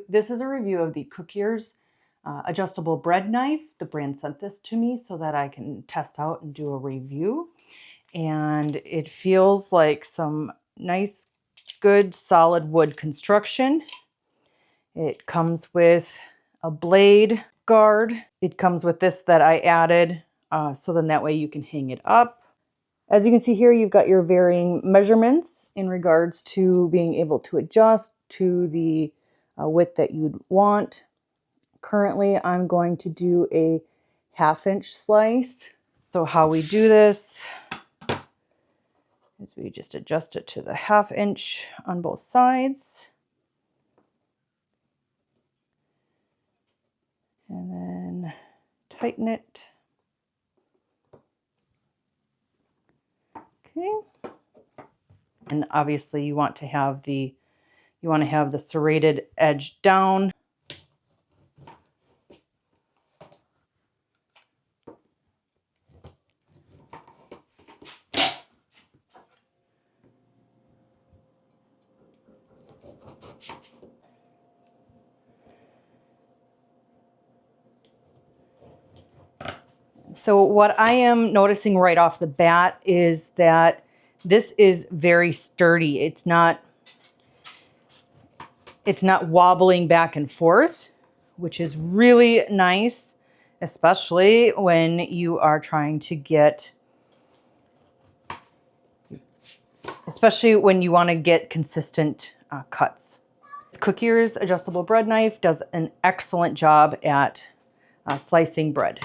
This is a review of the Cookeers adjustable bread knife. The brand sent this to me so that I can test out and do a review. And it feels like some nice, good, solid wood construction. It comes with a blade guard. It comes with this that I added, so then that way you can hang it up. As you can see here, you've got your varying measurements in regards to being able to adjust to the width that you'd want. Currently, I'm going to do a 1/2 inch slice. So how we do this is we just adjust it to the 1/2 inch on both sides. And then tighten it. Okay. And obviously you want to have the serrated edge down. So what I am noticing right off the bat is that this is very sturdy. It's not wobbling back and forth, which is really nice, especially when you are trying to get, especially when you want to get consistent cuts. Cookeers adjustable bread knife does an excellent job at slicing bread.